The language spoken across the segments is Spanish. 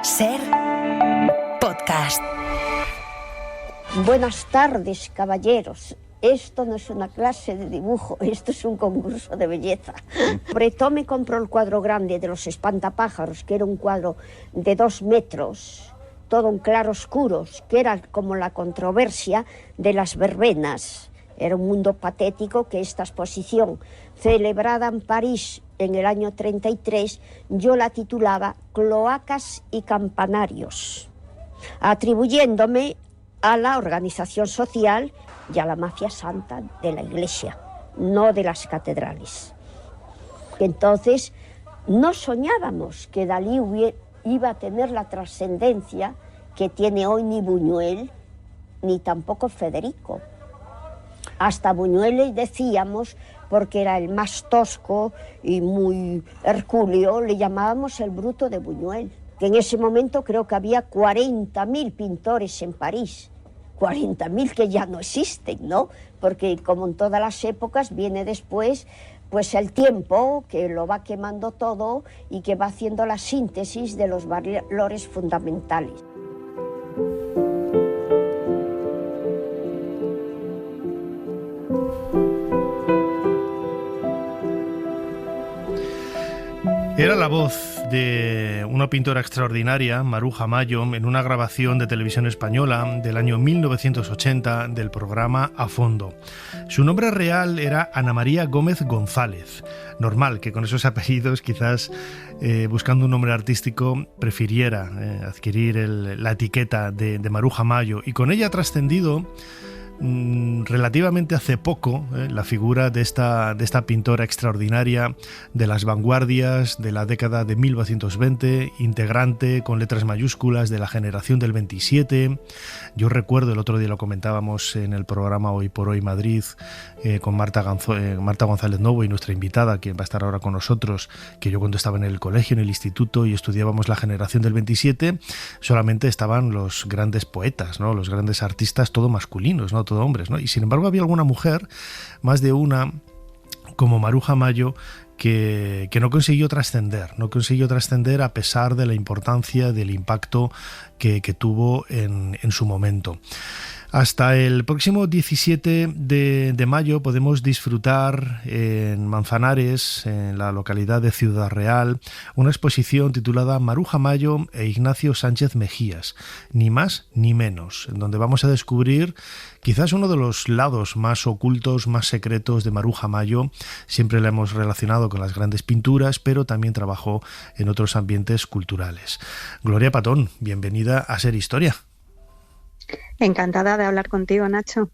SER Podcast. Buenas tardes, caballeros. Esto no es una clase de dibujo, esto es un concurso de belleza. Bretón me compró el cuadro grande de los espantapájaros, que era un cuadro de 2 metros, todo en claroscuros, que era como la controversia de las verbenas. Era un mundo patético que esta exposición, celebrada en París en el año 33, yo la titulaba Cloacas y Campanarios, atribuyéndome a la organización social y a la mafia santa de la Iglesia, no de las catedrales. Entonces, no soñábamos que Dalí iba a tener la trascendencia que tiene hoy ni Buñuel, ni tampoco Federico. Hasta Buñuel le decíamos, porque era el más tosco y muy hercúleo, le llamábamos el bruto de Buñuel. Que en ese momento creo que había 40.000 pintores en París. 40.000 que ya no existen, ¿no? Porque como en todas las épocas viene después pues el tiempo que lo va quemando todo y que va haciendo la síntesis de los valores fundamentales. Era la voz de una pintora extraordinaria, Maruja Mayo, en una grabación de televisión española del año 1980 del programa A Fondo. Su nombre real era Ana María Gómez González. Normal que con esos apellidos, quizás buscando un nombre artístico, prefiriera adquirir la etiqueta de Maruja Mayo, y con ella ha trascendido relativamente hace poco la figura de esta pintora extraordinaria de las vanguardias de la década de 1920, integrante con letras mayúsculas de la generación del 27. Yo recuerdo, el otro día lo comentábamos en el programa Hoy por Hoy Madrid con Marta González Novo, y nuestra invitada, que va a estar ahora con nosotros, que yo cuando estaba en el colegio, en el instituto, y estudiábamos la generación del 27, solamente estaban los grandes poetas, ¿no? Los grandes artistas, todo masculinos, ¿no? Todo hombres, ¿no? Y sin embargo había alguna mujer, más de una, como Maruja Mayo, que no consiguió trascender a pesar de la importancia, del impacto que tuvo en su momento. Hasta el próximo 17 de mayo podemos disfrutar en Manzanares, en la localidad de Ciudad Real, una exposición titulada Maruja Mayo e Ignacio Sánchez Mejías, ni más ni menos, en donde vamos a descubrir quizás uno de los lados más ocultos, más secretos de Maruja Mayo. Siempre la hemos relacionado con las grandes pinturas, pero también trabajó en otros ambientes culturales. Gloria Patón, bienvenida a Ser Historia. Encantada de hablar contigo, Nacho.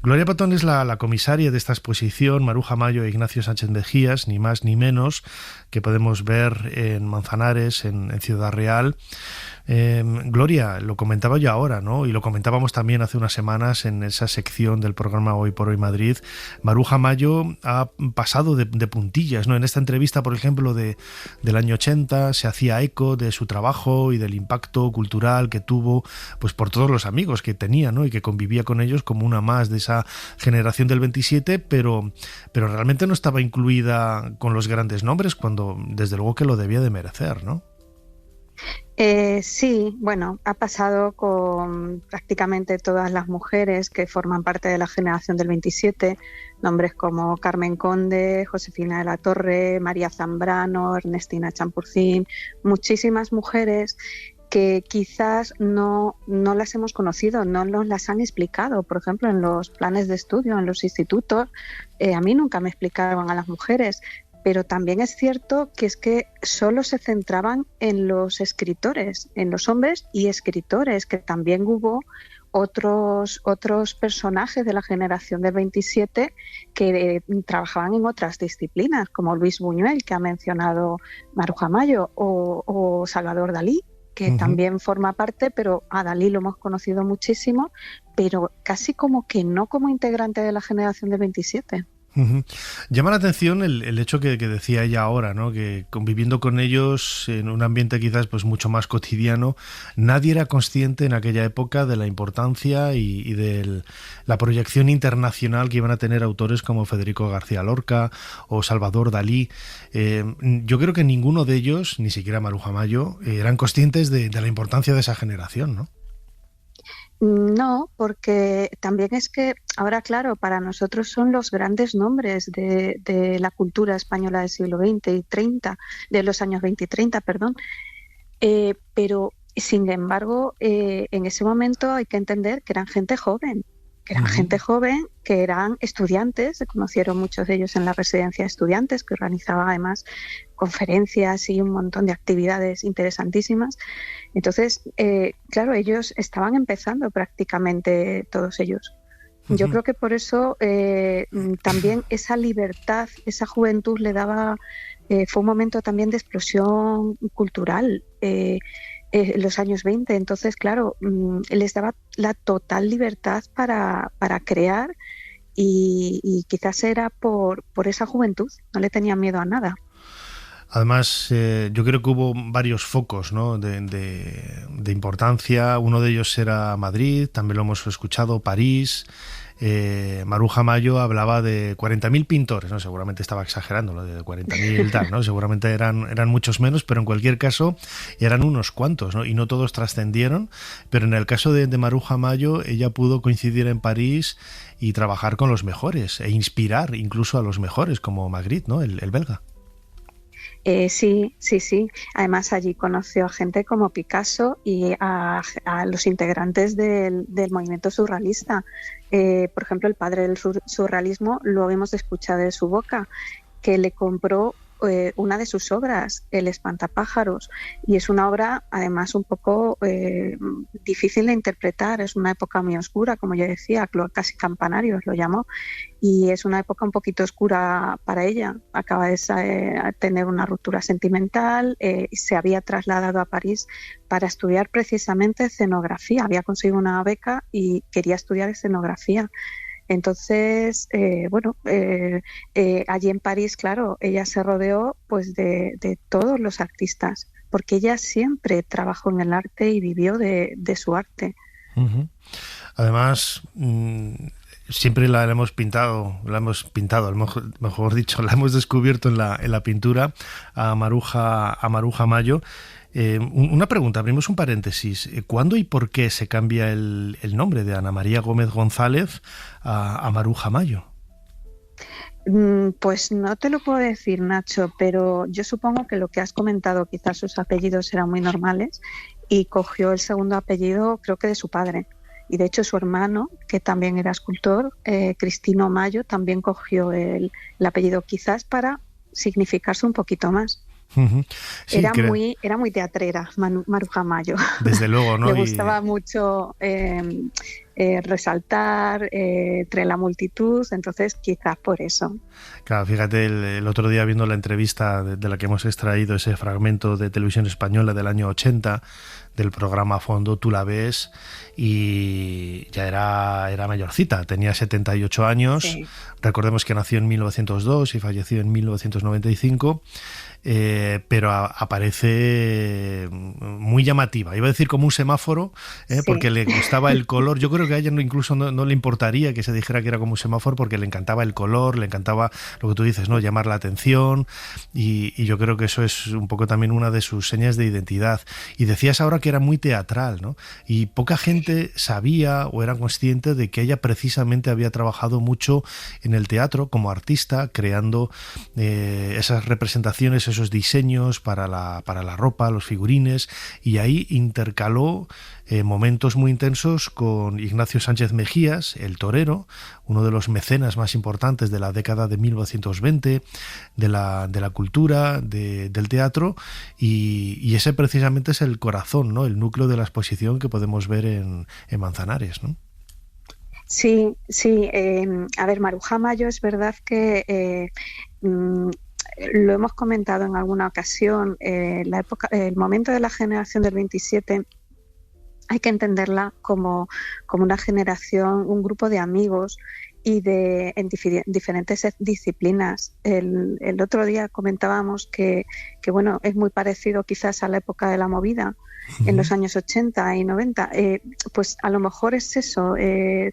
Gloria Patón es la comisaria de esta exposición, Maruja Mayo e Ignacio Sánchez Mejías, ni más ni menos, que podemos ver en Manzanares, en Ciudad Real. Gloria, lo comentaba yo ahora, ¿no? Y lo comentábamos también hace unas semanas en esa sección del programa Hoy por Hoy Madrid. Maruja Mayo ha pasado de puntillas, ¿no? En esta entrevista, por ejemplo, del año 80, se hacía eco de su trabajo y del impacto cultural que tuvo, pues por todos los amigos que tenía, ¿no? Y que convivía con ellos como una más de esa generación del 27, pero realmente no estaba incluida con los grandes nombres, cuando desde luego que lo debía de merecer, ¿no? Sí, bueno, ha pasado con prácticamente todas las mujeres que forman parte de la generación del 27, nombres como Carmen Conde, Josefina de la Torre, María Zambrano, Ernestina Champurcín, muchísimas mujeres que quizás no las hemos conocido, no nos las han explicado. Por ejemplo, en los planes de estudio, en los institutos, a mí nunca me explicaban a las mujeres. Pero también es cierto que es que solo se centraban en los escritores, en los hombres y escritores, que también hubo otros personajes de la generación del 27 que trabajaban en otras disciplinas, como Luis Buñuel, que ha mencionado Maruja Mayo, o Salvador Dalí, que también forma parte, pero a Dalí lo hemos conocido muchísimo, pero casi como que no como integrante de la generación del 27. Uh-huh. Llama la atención el hecho que decía ella ahora, ¿no? Que conviviendo con ellos en un ambiente quizás pues mucho más cotidiano, nadie era consciente en aquella época de la importancia y de la proyección internacional que iban a tener autores como Federico García Lorca o Salvador Dalí. Yo creo que ninguno de ellos, ni siquiera Maruja Mayo, eran conscientes de la importancia de esa generación, ¿no? No, porque también es que ahora, claro, para nosotros son los grandes nombres de la cultura española del siglo XX y 30, de los años 20 y 30, perdón. Pero, sin embargo, en ese momento hay que entender que eran gente joven, que eran estudiantes. Se conocieron muchos de ellos en la residencia de estudiantes, que organizaba además conferencias y un montón de actividades interesantísimas. Entonces, claro, ellos estaban empezando prácticamente todos ellos. Yo creo que por eso también esa libertad, esa juventud le daba, fue un momento también de explosión cultural. Los años 20, entonces claro, les daba la total libertad para crear y quizás era por esa juventud, no le tenían miedo a nada. Además, yo creo que hubo varios focos, ¿no? de importancia. Uno de ellos era Madrid, también lo hemos escuchado, París. Maruja Mayo hablaba de 40.000 pintores, ¿no? Seguramente estaba exagerando lo de 40.000 tal, ¿no? Seguramente eran muchos menos, pero en cualquier caso eran unos cuantos, ¿no? Y no todos trascendieron, pero en el caso de Maruja Mayo, ella pudo coincidir en París y trabajar con los mejores e inspirar incluso a los mejores, como Magritte, ¿no? El belga. Sí. Además allí conoció a gente como Picasso y a los integrantes del movimiento surrealista. Por ejemplo, el padre del surrealismo lo hemos escuchado de su boca, que le compró una de sus obras, El espantapájaros, y es una obra además un poco difícil de interpretar. Es una época muy oscura, como yo decía, casi Campanarios lo llamó, y es una época un poquito oscura para ella. Acaba de tener una ruptura sentimental, se había trasladado a París para estudiar precisamente escenografía, había conseguido una beca y quería estudiar escenografía. Entonces, allí en París, claro, ella se rodeó pues de todos los artistas, porque ella siempre trabajó en el arte y vivió de su arte. Uh-huh. Además, siempre la hemos pintado, mejor dicho, la hemos descubierto en la pintura a Maruja Mayo. Una pregunta, abrimos un paréntesis. ¿Cuándo y por qué se cambia el nombre de Ana María Gómez González a Maruja Mayo? Pues no te lo puedo decir, Nacho, pero yo supongo que lo que has comentado, quizás sus apellidos eran muy normales y cogió el segundo apellido, creo que de su padre. Y de hecho su hermano, que también era escultor, Cristino Mayo, también cogió el apellido, quizás para significarse un poquito más. Uh-huh. Sí, era muy teatrera Maruja Mayo. Desde luego, ¿no? Le gustaba mucho resaltar entre la multitud, entonces quizás por eso. Claro, fíjate, el otro día viendo la entrevista de la que hemos extraído ese fragmento de Televisión Española del año 80, del programa Fondo, tú la ves y ya era mayorcita, tenía 78 años, sí. Recordemos que nació en 1902 y falleció en 1995. Pero aparece muy llamativa, iba a decir como un semáforo, sí. Porque le gustaba el color. Yo creo que a ella incluso no le importaría que se dijera que era como un semáforo, porque le encantaba el color, le encantaba lo que tú dices, ¿no? Llamar la atención, y yo creo que eso es un poco también una de sus señas de identidad. Y decías ahora que era muy teatral, ¿no? Y poca gente sabía o era consciente de que ella precisamente había trabajado mucho en el teatro como artista, creando esas representaciones, esos diseños para la ropa, los figurines, y ahí intercaló momentos muy intensos con Ignacio Sánchez Mejías, el torero, uno de los mecenas más importantes de la década de 1920, de la cultura, del teatro, y ese precisamente es el corazón, ¿no? El núcleo de la exposición que podemos ver en Manzanares, ¿no? Sí. A ver, Maruja Mayo es verdad que lo hemos comentado en alguna ocasión, el momento de la generación del 27 hay que entenderla como una generación, un grupo de amigos en diferentes disciplinas. El otro día comentábamos que bueno, es muy parecido quizás a la época de la movida, en los años 80 y 90. Pues a lo mejor es eso,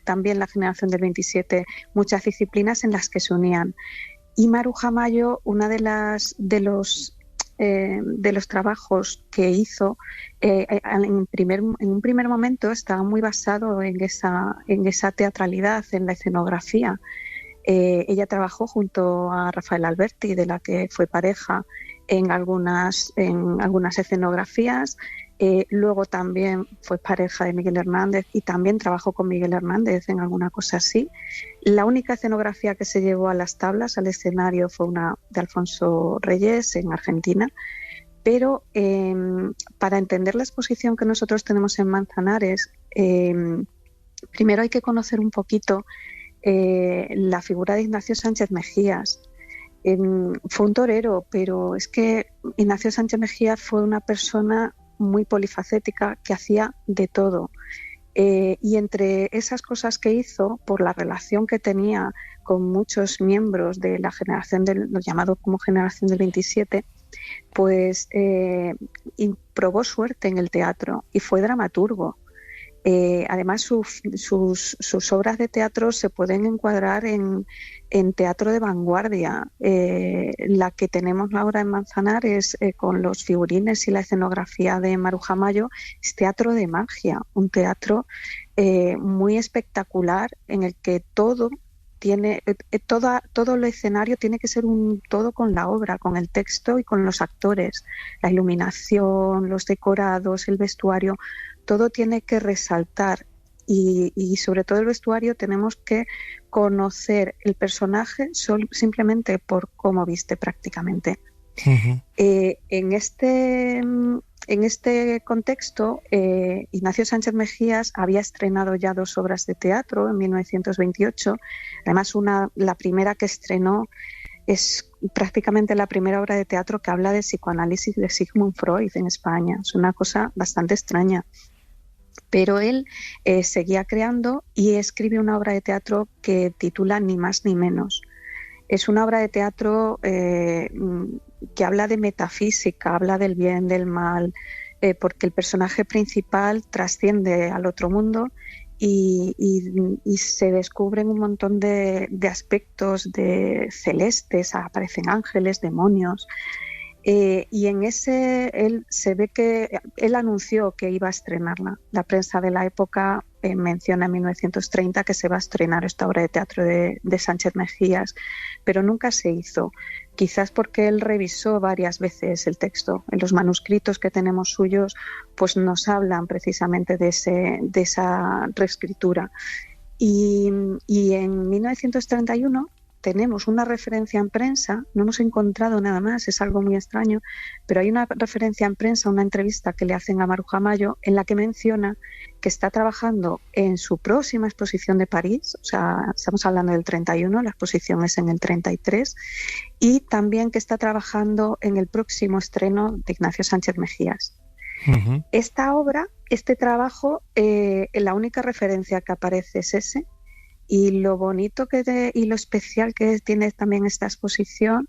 también la generación del 27, muchas disciplinas en las que se unían. Y Maruja Mayo, una de los trabajos que hizo en un primer momento estaba muy basado en esa teatralidad, en la escenografía. Ella trabajó junto a Rafael Alberti, de la que fue pareja, en algunas escenografías. Luego también fue pareja de Miguel Hernández y también trabajó con Miguel Hernández en alguna cosa así. La única escenografía que se llevó a las tablas, al escenario, fue una de Alfonso Reyes en Argentina. Pero para entender la exposición que nosotros tenemos en Manzanares, primero hay que conocer un poquito la figura de Ignacio Sánchez Mejías. Fue un torero, pero es que Ignacio Sánchez Mejías fue una persona muy polifacética que hacía de todo. Y entre esas cosas que hizo, por la relación que tenía con muchos miembros de la generación lo llamado como generación del 27, pues probó suerte en el teatro y fue dramaturgo. Además, sus obras de teatro se pueden encuadrar en teatro de vanguardia. La que tenemos ahora en Manzanares, con los figurines y la escenografía de Maruja Mayo, es teatro de magia, un teatro muy espectacular en el que todo el escenario tiene que ser un todo con la obra, con el texto y con los actores, la iluminación, los decorados, el vestuario, todo tiene que resaltar y sobre todo el vestuario tenemos que conocer el personaje simplemente por cómo viste prácticamente. Uh-huh. En este contexto, Ignacio Sánchez Mejías había estrenado ya 2 obras de teatro en 1928. Además, la primera que estrenó es prácticamente la primera obra de teatro que habla de psicoanálisis de Sigmund Freud en España. Es una cosa bastante extraña. Pero él seguía creando y escribe una obra de teatro que titula Ni más ni menos. Es una obra de teatro que habla de metafísica, habla del bien, del mal, porque el personaje principal trasciende al otro mundo y se descubren un montón de aspectos de celestes, aparecen ángeles, demonios. Y en ese se ve que él anunció que iba a estrenarla. La prensa de la época menciona en 1930 que se va a estrenar esta obra de teatro de Sánchez Mejías, pero nunca se hizo. Quizás porque él revisó varias veces el texto. En los manuscritos que tenemos suyos, pues nos hablan precisamente de esa reescritura. Y en 1931 tenemos una referencia en prensa, no hemos encontrado nada más, es algo muy extraño, pero hay una referencia en prensa, una entrevista que le hacen a Maruja Mayo, en la que menciona que está trabajando en su próxima exposición de París, o sea, estamos hablando del 31, la exposición es en el 33, y también que está trabajando en el próximo estreno de Ignacio Sánchez Mejías. Uh-huh. Esta obra, este trabajo, la única referencia que aparece es ese. Y lo bonito y lo especial que tiene también esta exposición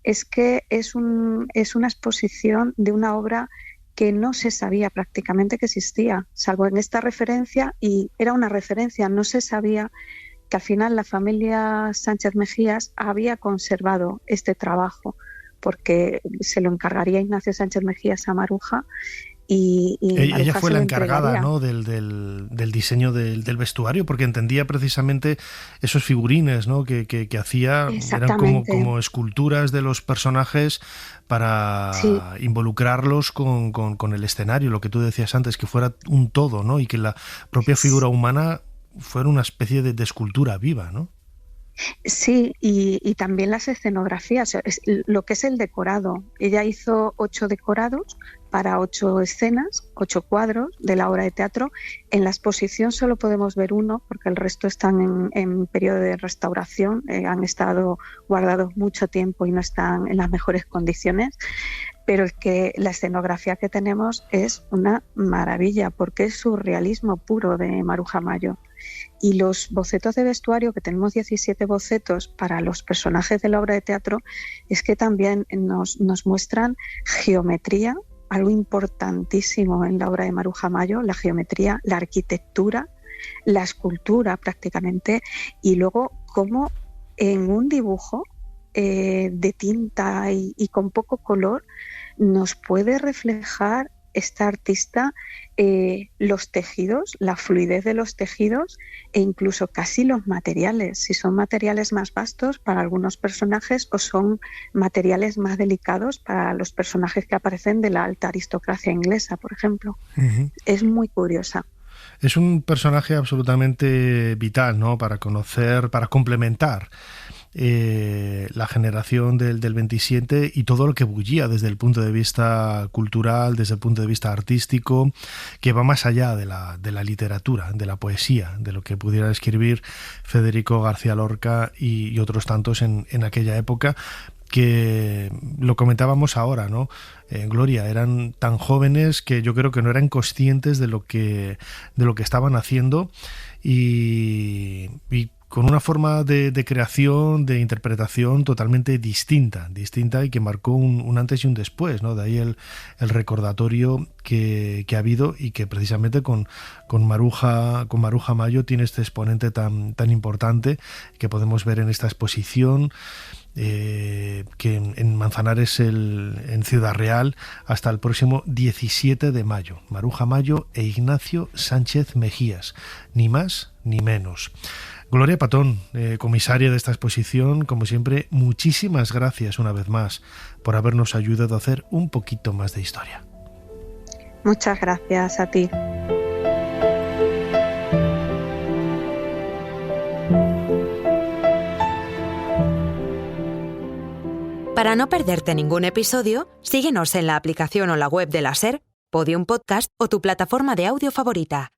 es que es una exposición de una obra que no se sabía prácticamente que existía, salvo en esta referencia, y era una referencia, no se sabía que al final la familia Sánchez Mejías había conservado este trabajo, porque se lo encargaría Ignacio Sánchez Mejías a Maruja. Y ella fue la encargada, ¿no?, del diseño del vestuario, porque entendía precisamente esos figurines, ¿no?, que hacía, eran como esculturas de los personajes para involucrarlos con el escenario, lo que tú decías antes, que fuera un todo, ¿no?, y que la propia figura humana fuera una especie de escultura viva, ¿no? Sí, y también las escenografías, lo que es el decorado. Ella hizo 8 decorados para 8 escenas, 8 cuadros de la obra de teatro. En la exposición solo podemos ver uno, porque el resto están en periodo de restauración, han estado guardados mucho tiempo y no están en las mejores condiciones. Pero la escenografía que tenemos es una maravilla, porque es surrealismo puro de Maruja Mayo. Y los bocetos de vestuario, que tenemos 17 bocetos para los personajes de la obra de teatro, es que también nos muestran geometría, algo importantísimo en la obra de Maruja Mayo, la geometría, la arquitectura, la escultura prácticamente, y luego cómo en un dibujo de tinta y con poco color nos puede reflejar esta artista los tejidos, la fluidez de los tejidos e incluso casi los materiales, si son materiales más vastos para algunos personajes o son materiales más delicados para los personajes que aparecen de la alta aristocracia inglesa, por ejemplo. Uh-huh. Es muy curiosa. Es un personaje absolutamente vital, ¿no? Para conocer, para complementar la generación del 27 y todo lo que bullía desde el punto de vista cultural, desde el punto de vista artístico, que va más allá de la literatura, de la poesía, de lo que pudiera escribir Federico García Lorca y otros tantos en aquella época, que lo comentábamos ahora, ¿no? Gloria, eran tan jóvenes que yo creo que no eran conscientes de lo que estaban haciendo y con una forma de creación, de interpretación totalmente distinta y que marcó un antes y un después, ¿no? De ahí el recordatorio que ha habido y que precisamente con Maruja Mayo tiene este exponente tan importante que podemos ver en esta exposición, que en Manzanares, en Ciudad Real, hasta el próximo 17 de mayo. Maruja Mayo e Ignacio Sánchez Mejías, ni más ni menos. Gloria Patón, comisaria de esta exposición, como siempre, muchísimas gracias una vez más por habernos ayudado a hacer un poquito más de historia. Muchas gracias a ti. Para no perderte ningún episodio, síguenos en la aplicación o la web de la SER, Podium Podcast o tu plataforma de audio favorita.